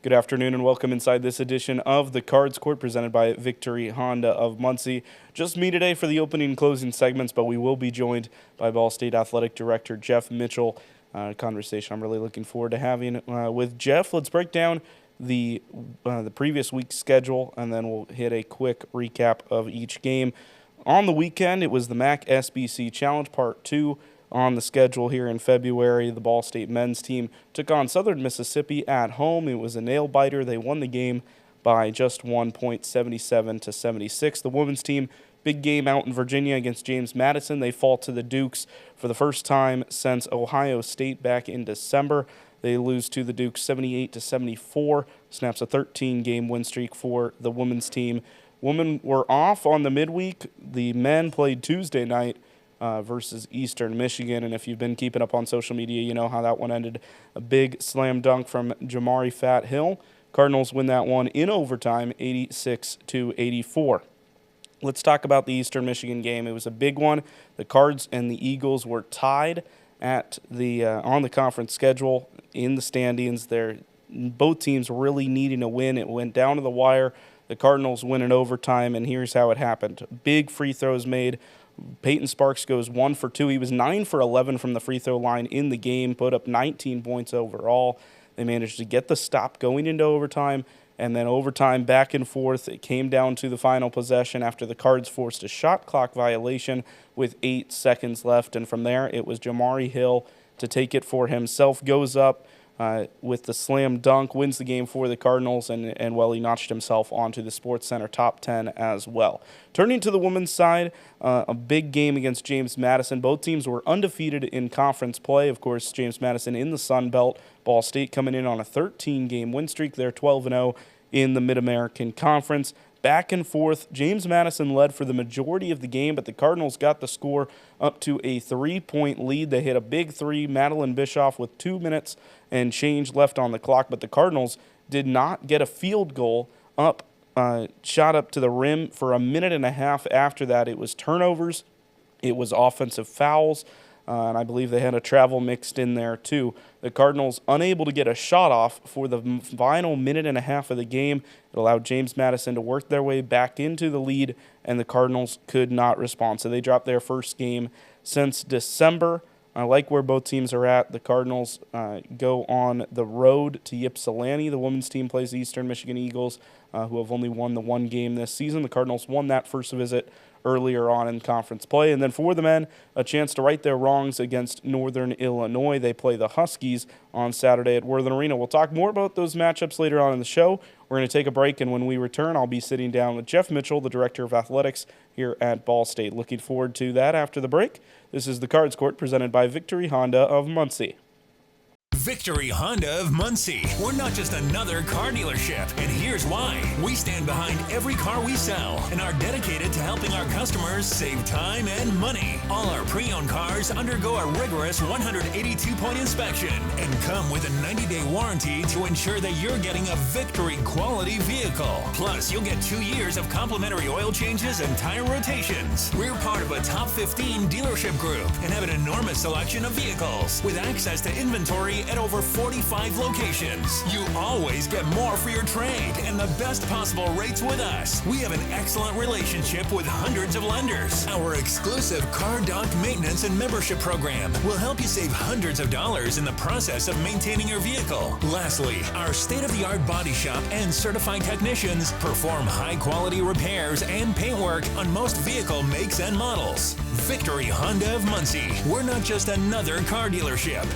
Good afternoon and welcome inside this edition of the Cards Court presented by Victory Honda of Muncie. Just me today for the opening and closing segments, but we will be joined by Ball State Athletic Director Jeff Mitchell. A conversation I'm really looking forward to having with Jeff. Let's break down the previous week's schedule, and then we'll hit a quick recap of each game. On the weekend, it was the MAC SBC Challenge Part 2 on the schedule here in February. The Ball State men's team took on Southern Mississippi at home. It was a nail-biter. They won the game by just 1 point, 77-76. The women's team, big game out in Virginia against James Madison. They fall to the Dukes for the first time since Ohio State back in December. They lose to the Dukes 78-74, snaps a 13-game win streak for the women's team. Women were off on the midweek. The men played Tuesday night versus Eastern Michigan, and if you've been keeping up on social media, you know how that one ended. A big slam dunk from Jamari Fat Hill. Cardinals win that one in overtime, 86-84. Let's talk about the Eastern Michigan game. It was a big one. The Cards and the Eagles were tied at the on the conference schedule in the standings. They're both teams really needing a win. It went down to the wire. The Cardinals win in overtime, and here's how it happened. Big free throws made. Peyton Sparks goes 1 for 2. He was 9 for 11 from the free throw line in the game, put up 19 points overall. They managed to get the stop going into overtime, and then overtime back and forth. It came down to the final possession after the Cards forced a shot clock violation with 8 seconds left, and from there it was Jamari Hill to take it for himself, goes up with the slam dunk, wins the game for the Cardinals, and he notched himself onto the SportsCenter top 10 as well. Turning to the women's side, a big game against James Madison. Both teams were undefeated in conference play. Of course, James Madison in the Sun Belt. Ball State coming in on a 13-game win streak. They're 12-0 in the Mid-American Conference. Back and forth, James Madison led for the majority of the game, but the Cardinals got the score up to a 3-point lead. They hit a big three, Madeline Bischoff, with 2 minutes and change left on the clock, but the Cardinals did not get a field goal shot up to the rim for a minute and a half after that. It was turnovers, it was offensive fouls, and I believe they had a travel mixed in there too. The Cardinals unable to get a shot off for the final minute and a half of the game. It allowed James Madison to work their way back into the lead, and the Cardinals could not respond. So they dropped their first game since December. I like where both teams are at. The Cardinals go on the road to Ypsilanti. The women's team plays the Eastern Michigan Eagles, who have only won the one game this season. The Cardinals won that first visit earlier on in conference play. And then for the men, a chance to right their wrongs against Northern Illinois. They play the Huskies on Saturday at Worthen Arena. We'll talk more about those matchups later on in the show. We're going to take a break, and when we return, I'll be sitting down with Jeff Mitchell, the Director of Athletics here at Ball State. Looking forward to that after the break. This is the Cards Court presented by Victory Honda of Muncie. Victory Honda of Muncie. We're not just another car dealership, and here's why. We stand behind every car we sell and are dedicated to helping our customers save time and money. All our pre-owned cars undergo a rigorous 182-point inspection and come with a 90-day warranty to ensure that you're getting a Victory quality vehicle. Plus, you'll get 2 years of complimentary oil changes and tire rotations. We're part of a top 15 dealership group and have an enormous selection of vehicles with access to inventory at over 45 locations. You always get more for your trade and the best possible rates with us. We have an excellent relationship with hundreds of lenders. Our exclusive Car Doc maintenance and membership program will help you save hundreds of dollars in the process of maintaining your vehicle. Lastly, our state-of-the-art body shop and certified technicians perform high-quality repairs and paintwork on most vehicle makes and models. Victory Honda of Muncie. We're not just another car dealership.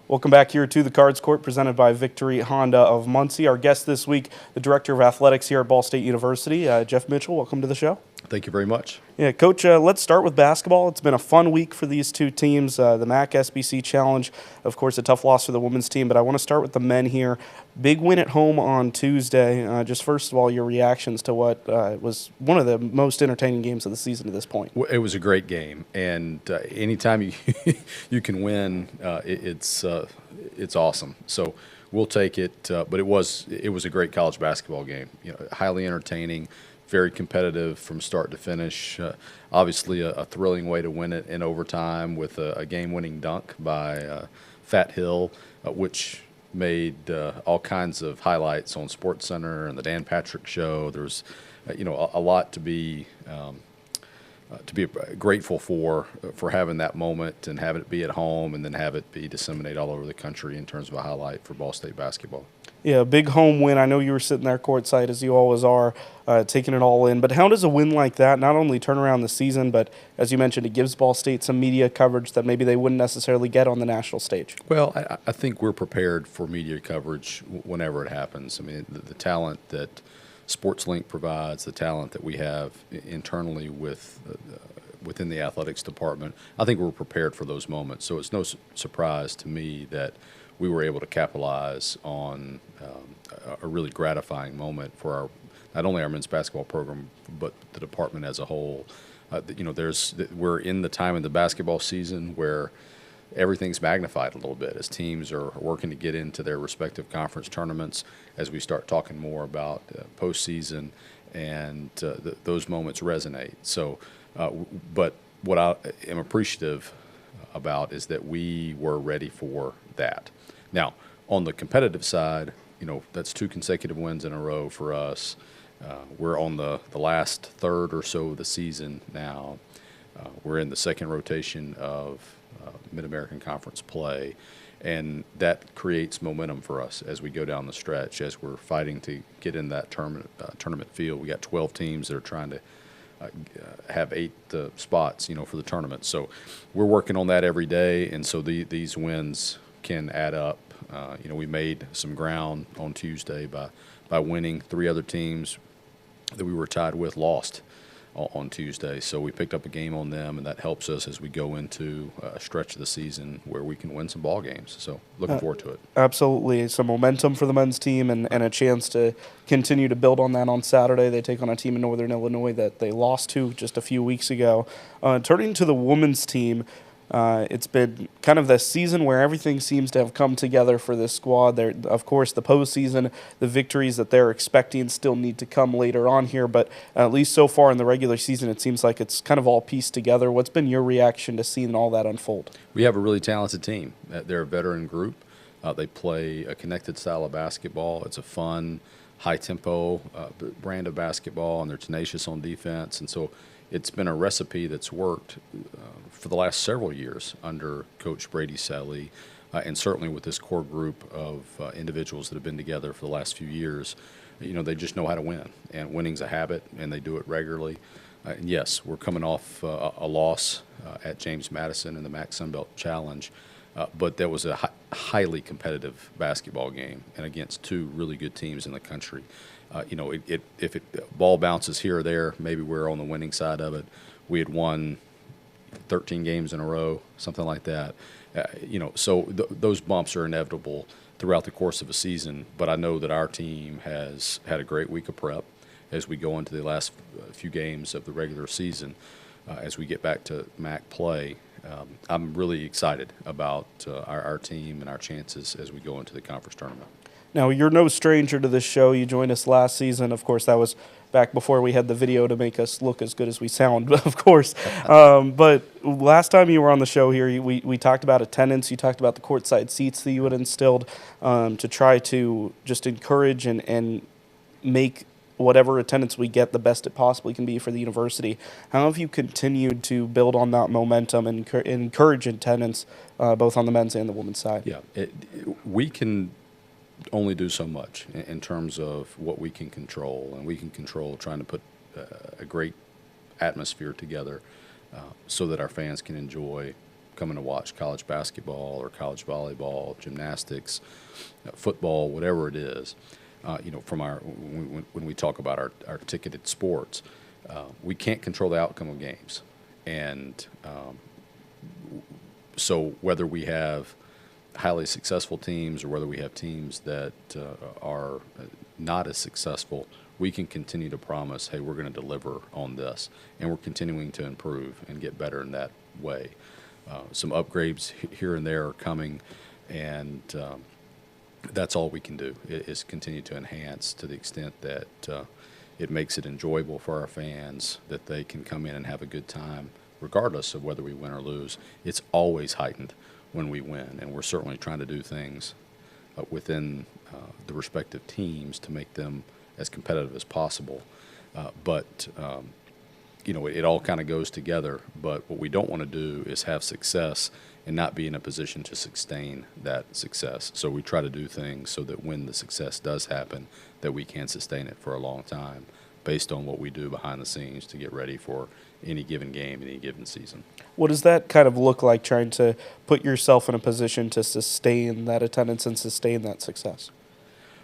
Welcome back here to the Cards Court presented by Victory Honda of Muncie. Our guest this week, the Director of Athletics here at Ball State University, Jeff Mitchell. Welcome to the show. Thank you very much. Yeah, Coach, let's start with basketball. It's been a fun week for these two teams. The MAC SBC Challenge, of course, a tough loss for the women's team, but I want to start with the men here. Big win at home on Tuesday. Just first of all, your reactions to what was one of the most entertaining games of the season to this point. It was a great game, and anytime you you can win, it's awesome. So we'll take it. But it was a great college basketball game. Highly entertaining. Very competitive from start to finish. Obviously, a thrilling way to win it in overtime with a game-winning dunk by Fat Hill, which made all kinds of highlights on SportsCenter and the Dan Patrick Show. There's, a lot to be grateful for having that moment and having it be at home and then have it be disseminated all over the country in terms of a highlight for Ball State basketball. Yeah, big home win. I know you were sitting there courtside, as you always are, taking it all in. But how does a win like that not only turn around the season, but as you mentioned, it gives Ball State some media coverage that maybe they wouldn't necessarily get on the national stage? Well, I think we're prepared for media coverage whenever it happens. I mean, the talent that SportsLink provides, the talent that we have internally within the athletics department, I think we're prepared for those moments. So it's no surprise to me that we were able to capitalize on a really gratifying moment for not only our men's basketball program, but the department as a whole. We're in the time of the basketball season where everything's magnified a little bit as teams are working to get into their respective conference tournaments, as we start talking more about postseason, and those moments resonate. So, but what I am appreciative about is that we were ready for that. Now, on the competitive side, that's 2 consecutive wins in a row for us. We're on the last third or so of the season now. We're in the second rotation of Mid-American Conference play, and that creates momentum for us as we go down the stretch, as we're fighting to get in that tournament field. We got 12 teams that are trying to have 8 spots, for the tournament. So we're working on that every day, and so these wins can add up. We made some ground on Tuesday by winning. 3 other teams that we were tied with lost on Tuesday, so we picked up a game on them, and that helps us as we go into a stretch of the season where we can win some ball games. So looking forward to it. Absolutely. Some momentum for the men's team and a chance to continue to build on that on Saturday. They take on a team in Northern Illinois that they lost to just a few weeks ago. Turning to the women's team, it's been kind of the season where everything seems to have come together for this squad. Of course, the postseason, the victories that they're expecting still need to come later on here, but at least so far in the regular season, it seems like it's kind of all pieced together. What's been your reaction to seeing all that unfold? We have a really talented team. They're a veteran group. They play a connected style of basketball. It's a fun, high-tempo brand of basketball, and they're tenacious on defense. And so it's been a recipe that's worked for the last several years under Coach Brady Sally, and certainly with this core group of individuals that have been together for the last few years. They just know how to win, and winning's a habit, and they do it regularly. And yes, we're coming off a loss at James Madison in the MAC Sunbelt Challenge, but that was a highly competitive basketball game, and against 2 really good teams in the country. If ball bounces here or there, maybe we're on the winning side of it. We had won 13 games in a row, something like that. So those bumps are inevitable throughout the course of a season, but I know that our team has had a great week of prep as we go into the last few games of the regular season, as we get back to MAC play. I'm really excited about our team and our chances as we go into the conference tournament. Now, you're no stranger to this show. You joined us last season. Of course, that was back before we had the video to make us look as good as we sound, of course. But last time you were on the show here, we talked about attendance. You talked about the courtside seats that you had instilled to try to just encourage and make whatever attendance we get the best it possibly can be for the university. How have you continued to build on that momentum and encourage attendance both on the men's and the women's side? Yeah, we can only do so much in terms of what we can control, and we can control trying to put a great atmosphere together so that our fans can enjoy coming to watch college basketball or college volleyball, gymnastics, football, whatever it is. From when we talk about our ticketed sports, we can't control the outcome of games, and so whether we have highly successful teams or whether we have teams that are not as successful, we can continue to promise, hey, we're going to deliver on this, and we're continuing to improve and get better in that way. Some upgrades here and there are coming, and that's all we can do is continue to enhance to the extent that it makes it enjoyable for our fans, that they can come in and have a good time regardless of whether we win or lose. It's always heightened when we win, and we're certainly trying to do things within the respective teams to make them as competitive as possible. But it all kind of goes together. But what we don't want to do is have success and not be in a position to sustain that success. So we try to do things so that when the success does happen, that we can sustain it for a long time based on what we do behind the scenes to get ready for any given game, any given season. What does that kind of look like, trying to put yourself in a position to sustain that attendance and sustain that success?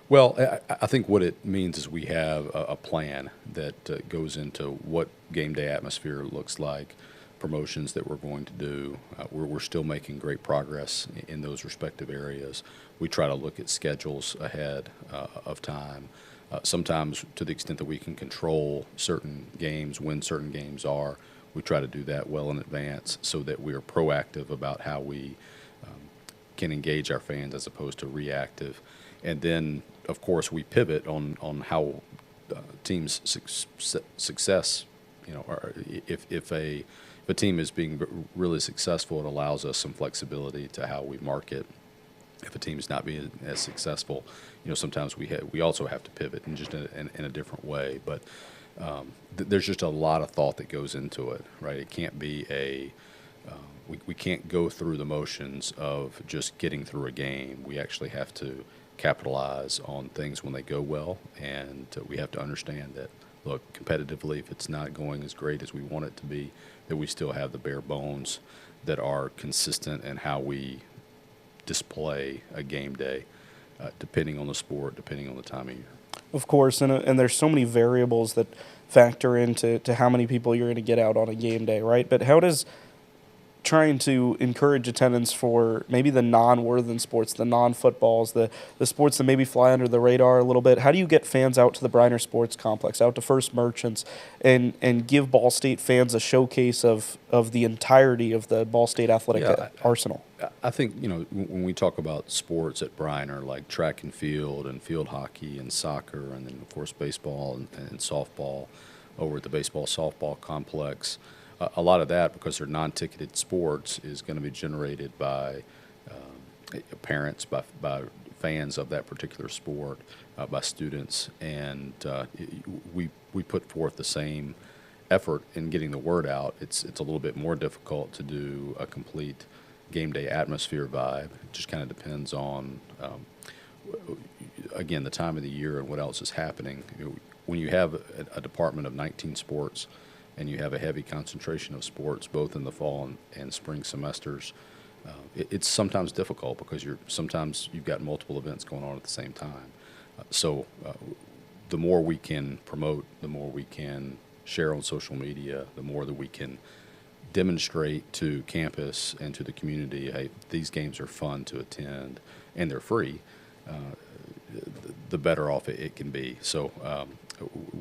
Well, I think what it means is we have a plan that goes into what game day atmosphere looks like, promotions that we're going to do. We're still making great progress in those respective areas. We try to look at schedules ahead of time. Sometimes, to the extent that we can control certain games, when certain games are, we try to do that well in advance so that we are proactive about how we can engage our fans as opposed to reactive. And then, of course, we pivot on how teams' success, or if a team is being really successful, it allows us some flexibility to how we market. If a team is not being as successful, sometimes we also have to pivot in just in a different way. But there's just a lot of thought that goes into it, right? It can't be we can't go through the motions of just getting through a game. We actually have to capitalize on things when they go well, and we have to understand that, look, competitively, if it's not going as great as we want it to be, that we still have the bare bones that are consistent in how we display a game day, depending on the sport, depending on the time of year. Of course, and there's so many variables that factor into how many people you're going to get out on a game day, right? But how does trying to encourage attendance for maybe the non-Worthen sports, the non-footballs, the sports that maybe fly under the radar a little bit, how do you get fans out to the Briner Sports Complex, out to First Merchants, and give Ball State fans a showcase of the entirety of the Ball State athletic arsenal? I think, when we talk about sports at Briner, like track and field hockey and soccer, and then, of course, baseball and softball over at the baseball-softball complex, a lot of that, because they're non-ticketed sports, is going to be generated by parents, by fans of that particular sport, by students, and we put forth the same effort in getting the word out. It's a little bit more difficult to do a complete game day atmosphere vibe. It just kind of depends on, again, the time of the year and what else is happening. When you have a department of 19 sports, and you have a heavy concentration of sports both in the fall and spring semesters, it's sometimes difficult because sometimes you've got multiple events going on at the same time. So the more we can promote, the more we can share on social media, the more that we can demonstrate to campus and to the community, hey, these games are fun to attend and they're free, the better off it can be. So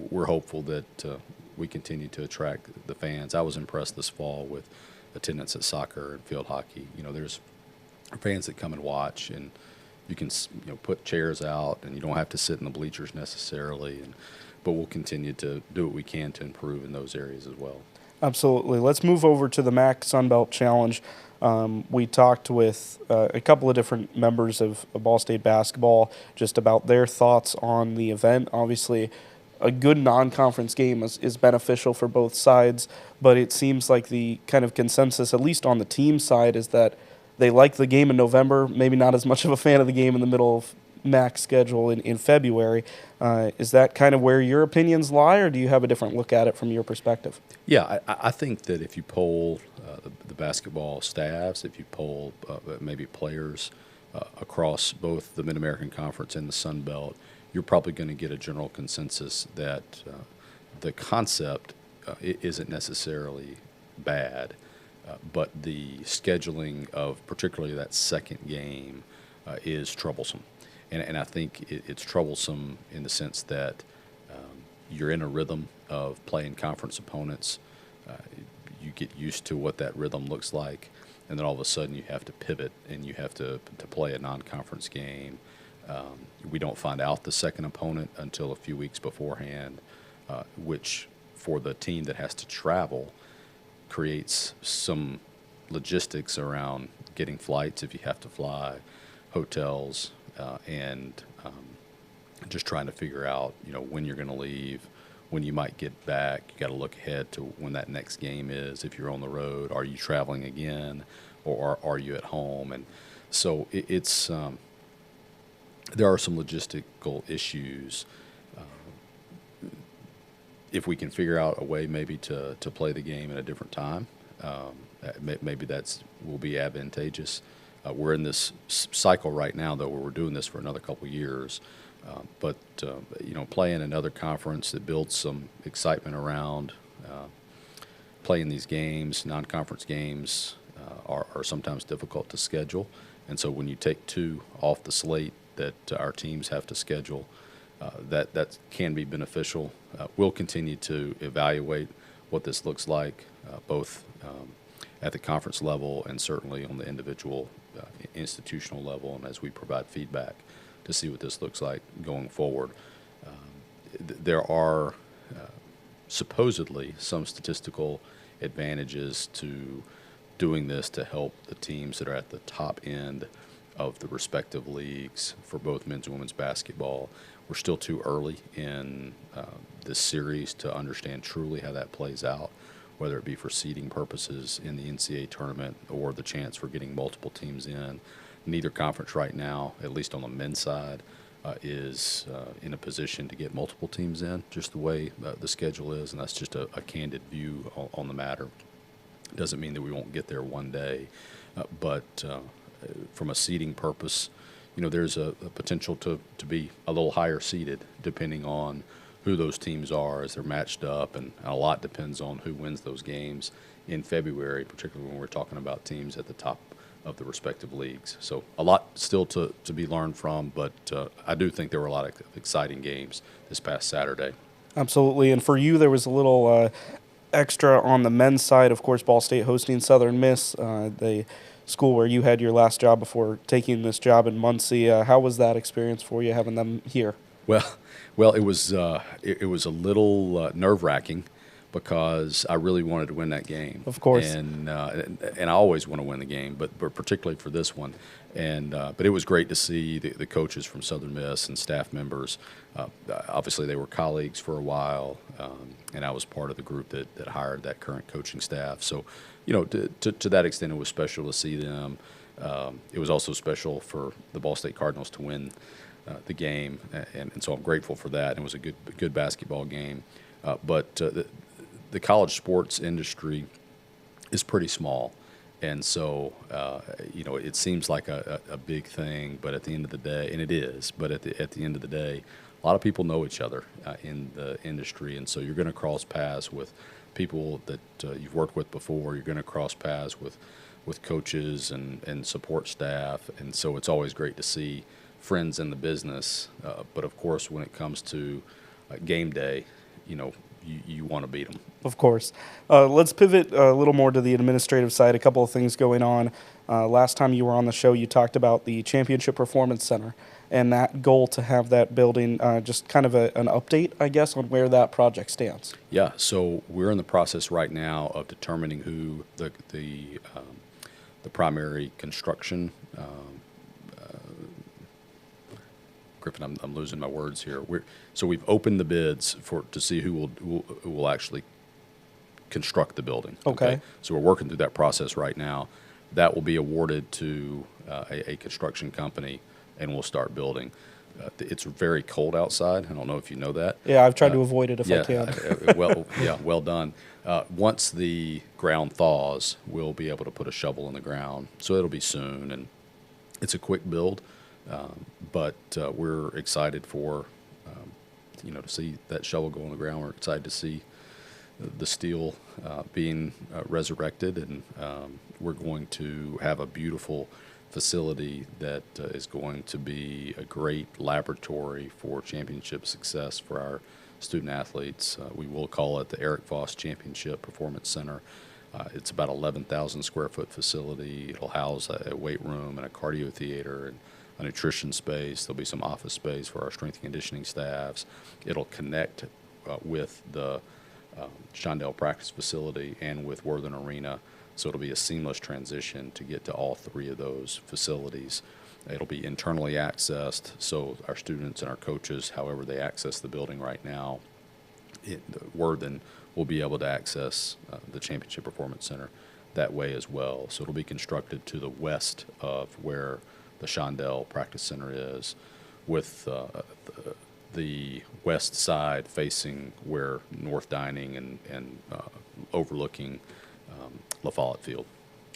we're hopeful that we continue to attract the fans. I was impressed this fall with attendance at soccer and field hockey. There's fans that come and watch, and you can put chairs out, and you don't have to sit in the bleachers necessarily. But we'll continue to do what we can to improve in those areas as well. Absolutely. Let's move over to the MAC Sunbelt Challenge. We talked with a couple of different members of Ball State basketball just about their thoughts on the event. Obviously, a good non-conference game is beneficial for both sides, but it seems like the kind of consensus, at least on the team side, is that they like the game in November, maybe not as much of a fan of the game in the middle of MAC schedule in February. Is that kind of where your opinions lie, or do you have a different look at it from your perspective? Yeah, I think that if you poll the basketball staffs, if you poll maybe players across both the Mid-American Conference and the Sun Belt, you're probably going to get a general consensus that the concept isn't necessarily bad, but the scheduling of particularly that second game is troublesome. And I think it's troublesome in the sense that you're in a rhythm of playing conference opponents. You get used to what that rhythm looks like, and then all of a sudden you have to pivot and you have to play a non-conference game. We don't find out the second opponent until a few weeks beforehand, which for the team that has to travel creates some logistics around getting flights if you have to fly, hotels, and just trying to figure out, when you're going to leave, when you might get back. You got to look ahead to when that next game is. If you're on the road, are you traveling again, or are you at home? And so it's there are some logistical issues. If we can figure out a way maybe to play the game at a different time, maybe will be advantageous. We're in this cycle right now, though, where we're doing this for another couple years. But playing another conference that builds some excitement around playing these games, non-conference games, are sometimes difficult to schedule. And so when you take two off the slate that our teams have to schedule, that can be beneficial. We'll continue to evaluate what this looks like, both at the conference level and certainly on the individual institutional level, and as we provide feedback to see what this looks like going forward. There are supposedly some statistical advantages to doing this to help the teams that are at the top end of the respective leagues for both men's and women's basketball. We're still too early in this series to understand truly how that plays out, whether it be for seeding purposes in the NCAA tournament or the chance for getting multiple teams in. Neither conference right now, at least on the men's side, is in a position to get multiple teams in, just the way the schedule is, and that's just a candid view on the matter. Doesn't mean that we won't get there one day, but from a seeding purpose, there's a potential to be a little higher seeded depending on who those teams are as they're matched up, and a lot depends on who wins those games in February, particularly when we're talking about teams at the top of the respective leagues. So a lot still to be learned from, but I do think there were a lot of exciting games this past Saturday. Absolutely. And for you, there was a little extra on the men's side. Of course, Ball State hosting Southern Miss, the school where you had your last job before taking this job in Muncie. How was that experience for you, having them here? Well, it was a little nerve-wracking because I really wanted to win that game. Of course. And I always want to win the game, but particularly for this one. And but it was great to see the coaches from Southern Miss and staff members. Obviously, they were colleagues for a while, and I was part of the group that hired that current coaching staff. So, to that extent, it was special to see them. It was also special for the Ball State Cardinals to win the game, and so I'm grateful for that. And it was a good basketball game. But the college sports industry is pretty small, and so it seems like a big thing. But at the end of the day, and it is. But at the end of the day, a lot of people know each other in the industry, and so you're going to cross paths with people that you've worked with before. You're going to cross paths with coaches and support staff, and so it's always great to see friends in the business. But of course, when it comes to game day, you want to beat them. Of course. Let's pivot a little more to the administrative side. A couple of things going on. Last time you were on the show, you talked about the Championship Performance Center and that goal to have that building. Just kind of an update, I guess, on where that project stands. Yeah. So we're in the process right now of determining who the primary construction. Griffin, I'm losing my words here. So we've opened the bids to see who will actually construct the building. Okay. So we're working through that process right now. That will be awarded to a construction company, and we'll start building. It's very cold outside. I don't know if you know that. Yeah, I've tried to avoid it if I can. Well done. Once the ground thaws, we'll be able to put a shovel in the ground. So it'll be soon, and it's a quick build. But we're excited for, to see that shovel go on the ground. We're excited to see the steel being resurrected, and we're going to have a beautiful facility that is going to be a great laboratory for championship success for our student athletes. We will call it the Eric Voss Championship Performance Center. It's about 11,000 square foot facility. It'll house a weight room and a cardio theater and a nutrition space. There'll be some office space for our strength and conditioning staffs. It'll connect with the Shondell practice facility and with Worthen Arena, so it'll be a seamless transition to get to all three of those facilities. It'll be internally accessed, so our students and our coaches, however they access the building right now, Worthen will be able to access the Championship Performance Center that way as well. So it'll be constructed to the west of where the Shondell Practice Center is, with the west side facing where North Dining and overlooking La Follette Field.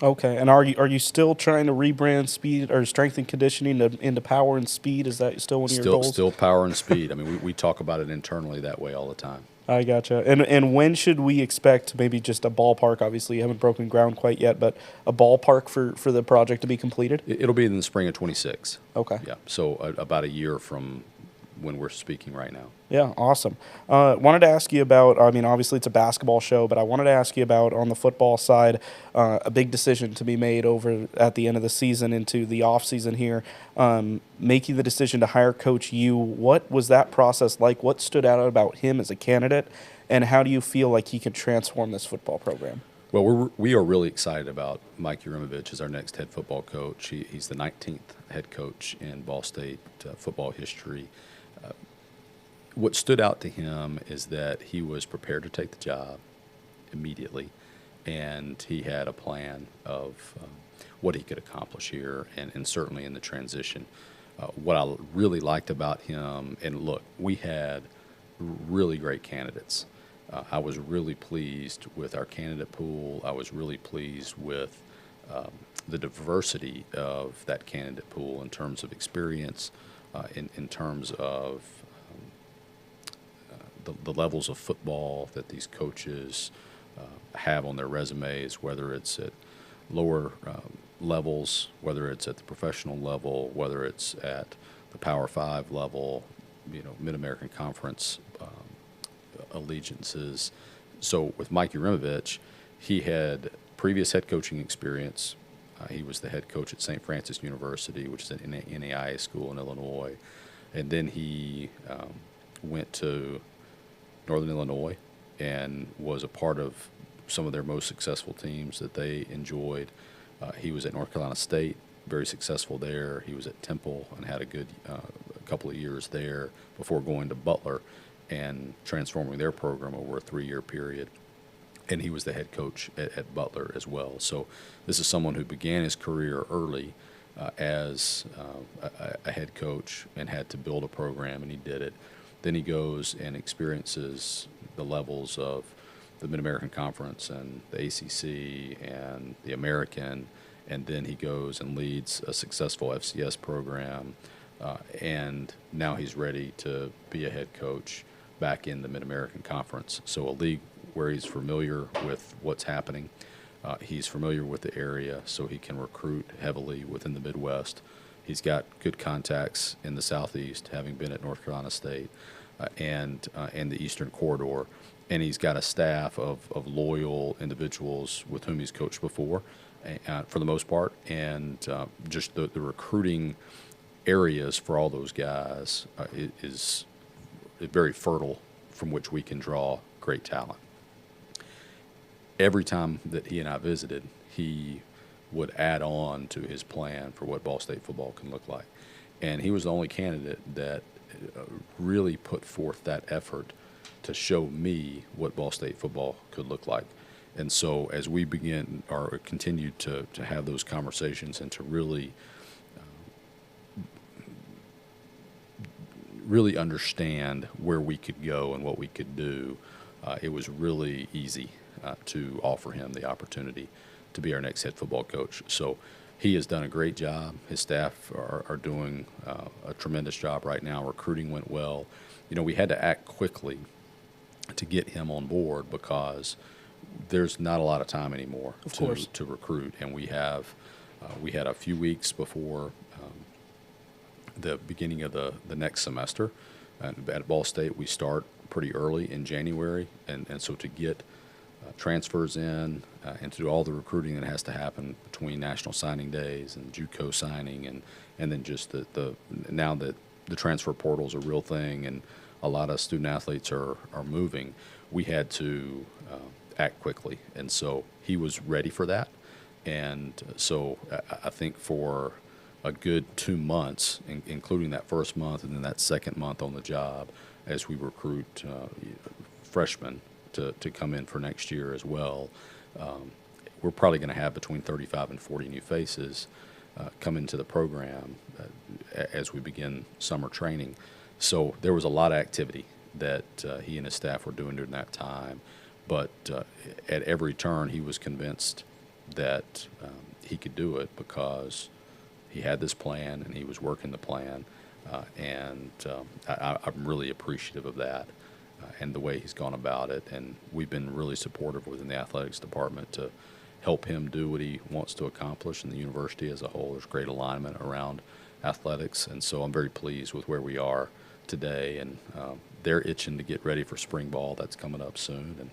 Okay, and are you still trying to rebrand speed or strength and conditioning into power and speed? Is that still one of your goals? Still power and speed. I mean, we talk about it internally that way all the time. I gotcha. And when should we expect maybe just a ballpark? Obviously, you haven't broken ground quite yet, but a ballpark for the project to be completed? It'll be in the spring of 26. Okay. Yeah, so about a year from when we're speaking right now. Yeah, awesome. Wanted to ask you about, I mean, obviously it's a basketball show, but I wanted to ask you about, on the football side, a big decision to be made over at the end of the season into the off season here, making the decision to hire Coach U. What was that process like? What stood out about him as a candidate, and how do you feel like he can transform this football program? Well, we are really excited about Mike Urimovich as our next head football coach. He's the 19th head coach in Ball State football history. What stood out to him is that he was prepared to take the job immediately, and he had a plan of what he could accomplish here, and certainly in the transition. What I really liked about him, and look, we had really great candidates. I was really pleased with our candidate pool. I was really pleased with the diversity of that candidate pool in terms of experience, in terms of the levels of football that these coaches have on their resumes, whether it's at lower levels, whether it's at the professional level, whether it's at the Power 5 level, Mid-American Conference allegiances. So with Mike Urimovich, he had previous head coaching experience. He was the head coach at St. Francis University, which is an NAIA school in Illinois. And then he went to Northern Illinois and was a part of some of their most successful teams that they enjoyed. He was at North Carolina State, very successful there. He was at Temple and had a good couple of years there before going to Butler and transforming their program over a 3-year period. And he was the head coach at Butler as well. So this is someone who began his career early as a head coach and had to build a program, and he did it. Then he goes and experiences the levels of the Mid-American Conference and the ACC and the American, and then he goes and leads a successful FCS program, and now he's ready to be a head coach back in the Mid-American Conference. So a league where he's familiar with what's happening. He's familiar with the area, so he can recruit heavily within the Midwest. He's got good contacts in the Southeast, having been at North Carolina State and the Eastern Corridor. And he's got a staff of loyal individuals with whom he's coached before, for the most part. And just the recruiting areas for all those guys is very fertile, from which we can draw great talent. Every time that he and I visited, he would add on to his plan for what Ball State football can look like. And he was the only candidate that really put forth that effort to show me what Ball State football could look like. And so as we begin or continue to have those conversations and to really understand where we could go and what we could do, it was really easy to offer him the opportunity to be our next head football coach. So he has done a great job. His staff are doing a tremendous job right now. Recruiting went well. We had to act quickly to get him on board because there's not a lot of time anymore to recruit. And we had a few weeks before the beginning of the next semester. At Ball State, we start pretty early in January, and so to get transfers in and to do all the recruiting that has to happen between national signing days and JUCO signing and then just now that the transfer portal is a real thing and a lot of student athletes are moving, we had to act quickly. And so he was ready for that. And so I think for a good 2 months, including that first month and then that second month on the job, as we recruit freshmen to come in for next year as well. We're probably going to have between 35 and 40 new faces come into the program as we begin summer training. So there was a lot of activity that he and his staff were doing during that time. But at every turn, he was convinced that he could do it because he had this plan and he was working the plan. I'm really appreciative of that and the way he's gone about it. And we've been really supportive within the athletics department to help him do what he wants to accomplish in the university as a whole. There's great alignment around athletics, and so I'm very pleased with where we are today. And they're itching to get ready for spring ball. That's coming up soon, and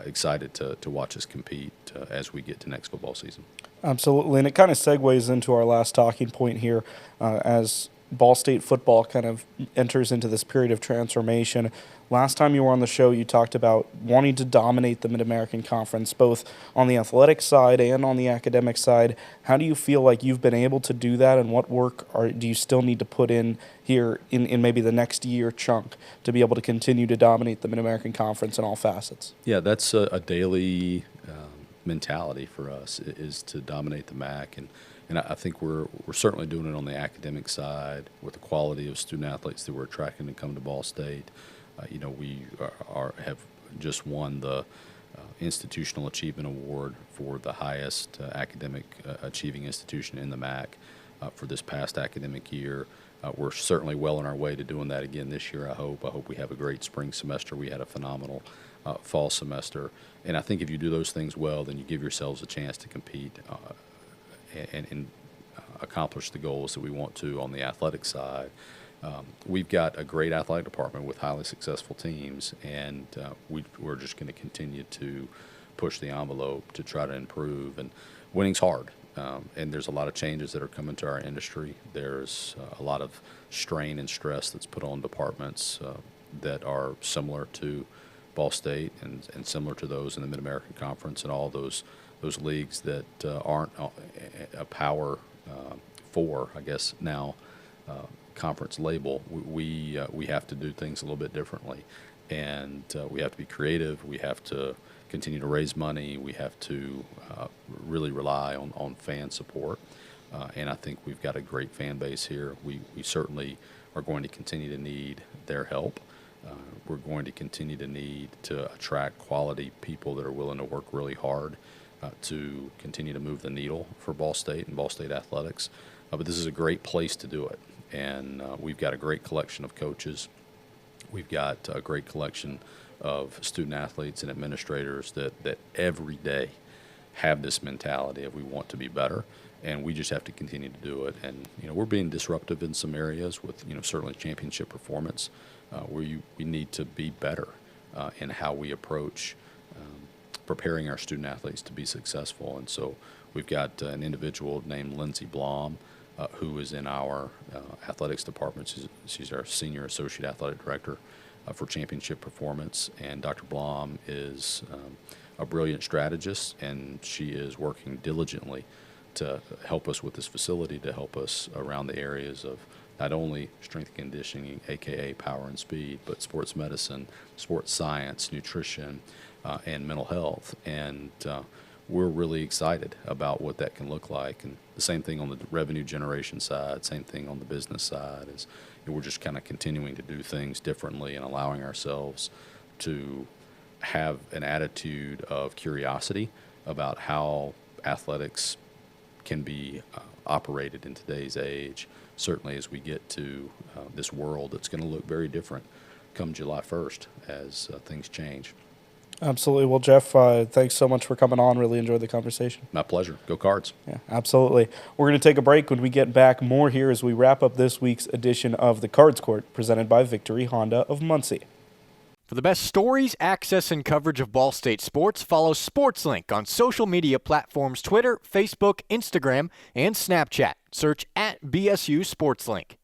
excited to watch us compete as we get to next football season. Absolutely, and it kind of segues into our last talking point here as Ball State football kind of enters into this period of transformation. Last time you were on the show, you talked about wanting to dominate the Mid-American Conference, both on the athletic side and on the academic side. How do you feel like you've been able to do that, and what work do you still need to put in here in maybe the next year chunk to be able to continue to dominate the Mid-American Conference in all facets? Yeah, that's a daily mentality for us, is to dominate the MAC, and I think we're certainly doing it on the academic side with the quality of student athletes that we're attracting to come to Ball State. We have just won the Institutional Achievement Award for the highest academic achieving institution in the MAC for this past academic year. We're certainly well on our way to doing that again this year, I hope. I hope we have a great spring semester. We had a phenomenal fall semester. And I think if you do those things well, then you give yourselves a chance to compete and accomplish the goals that we want to on the athletic side. We've got a great athletic department with highly successful teams, and we're just going to continue to push the envelope to try to improve. And winning's hard, and there's a lot of changes that are coming to our industry. There's a lot of strain and stress that's put on departments that are similar to Ball State and similar to those in the Mid-American Conference and all those leagues that aren't a Power 4, I guess now, conference label. We have to do things a little bit differently, and we have to be creative. We have to continue to raise money. We have to really rely on fan support, and I think we've got a great fan base here. We certainly are going to continue to need their help. We're going to continue to need to attract quality people that are willing to work really hard to continue to move the needle for Ball State and Ball State athletics. But this is a great place to do it. And we've got a great collection of coaches. We've got a great collection of student athletes and administrators that every day have this mentality of we want to be better, and we just have to continue to do it. And we're being disruptive in some areas with certainly championship performance, where we need to be better in how we approach preparing our student athletes to be successful. And so we've got an individual named Lindsay Blom, who is in our athletics department. She's our senior associate athletic director for championship performance. And Dr. Blom is a brilliant strategist, and she is working diligently to help us with this facility, to help us around the areas of not only strength and conditioning, aka power and speed, but sports medicine, sports science, nutrition, and mental health. And we're really excited about what that can look like. And the same thing on the revenue generation side, same thing on the business side, is we're just kind of continuing to do things differently and allowing ourselves to have an attitude of curiosity about how athletics can be operated in today's age, certainly as we get to this world that's going to look very different come July 1st as things change. Absolutely. Well, Jeff, thanks so much for coming on. Really enjoyed the conversation. My pleasure. Go Cards. Yeah, absolutely. We're going to take a break. When we get back, more here as we wrap up this week's edition of the Cards Court, presented by Victory Honda of Muncie. For the best stories, access, and coverage of Ball State sports, follow SportsLink on social media platforms Twitter, Facebook, Instagram, and Snapchat. Search @BSU SportsLink.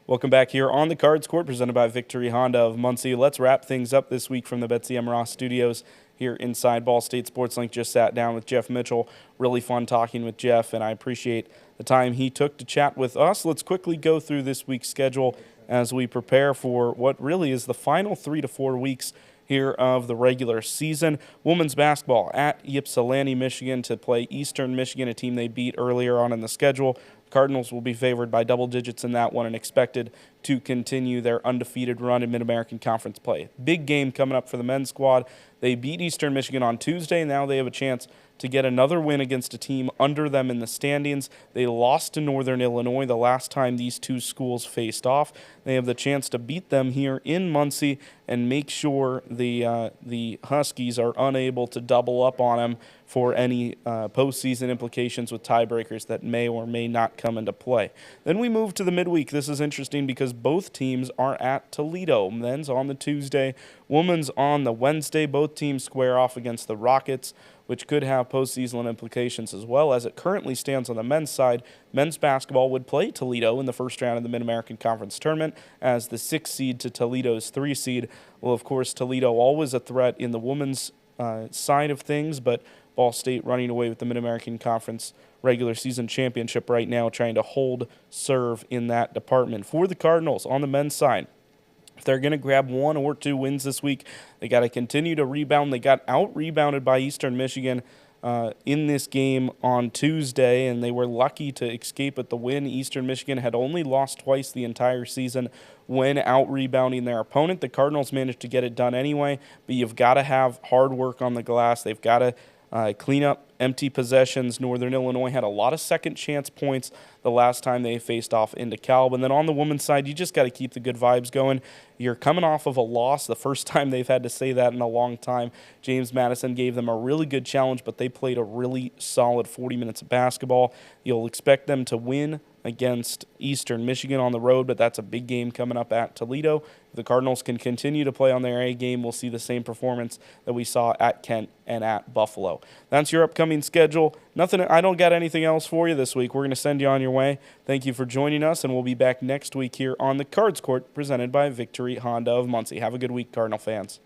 Welcome back here on the Cards Court, presented by Victory Honda of Muncie. Let's wrap things up this week from the Betsy M. Ross Studios here inside Ball State Sports Link. Just sat down with Jeff Mitchell. Really fun talking with Jeff, and I appreciate the time he took to chat with us. Let's quickly go through this week's schedule as we prepare for what really is the final 3 to 4 weeks here of the regular season. Women's basketball at Ypsilanti, Michigan to play Eastern Michigan, a team they beat earlier on in the schedule. Cardinals will be favored by double digits in that one and expected to continue their undefeated run in Mid-American Conference play. Big game coming up for the men's squad. They beat Eastern Michigan on Tuesday. Now they have a chance to get another win against a team under them in the standings. They lost to Northern Illinois the last time these two schools faced off. They have the chance to beat them here in Muncie and make sure the Huskies are unable to double up on them for any postseason implications with tiebreakers that may or may not come into play. Then we move to the midweek. This is interesting because both teams are at Toledo. Men's on the Tuesday, women's on the Wednesday. Both teams square off against the Rockets, which could have postseason implications as well. As it currently stands on the men's side, men's basketball would play Toledo in the first round of the Mid-American Conference Tournament as the 6th seed to Toledo's 3 seed. Well, of course, Toledo always a threat in the women's side of things, but Ball State running away with the Mid-American Conference regular season championship right now, trying to hold serve in that department. For the Cardinals on the men's side, if they're going to grab 1 or 2 wins this week, they got to continue to rebound. They got out-rebounded by Eastern Michigan in this game on Tuesday, and they were lucky to escape with the win. Eastern Michigan had only lost twice the entire season when out-rebounding their opponent. The Cardinals managed to get it done anyway, but you've got to have hard work on the glass. They've got to clean up empty possessions. Northern Illinois had a lot of second chance points the last time they faced off in DeKalb. And then on the women's side, you just got to keep the good vibes going. You're coming off of a loss, the first time they've had to say that in a long time. James Madison gave them a really good challenge, but they played a really solid 40 minutes of basketball. You'll expect them to win against Eastern Michigan on the road, but that's a big game coming up at Toledo. If the Cardinals can continue to play on their A game, we'll see the same performance that we saw at Kent and at Buffalo. That's your upcoming schedule. I don't got anything else for you this week. We're going to send you on your way. Thank you for joining us, and we'll be back next week here on the Cards Court presented by Victory Honda of Muncie. Have a good week, Cardinal fans.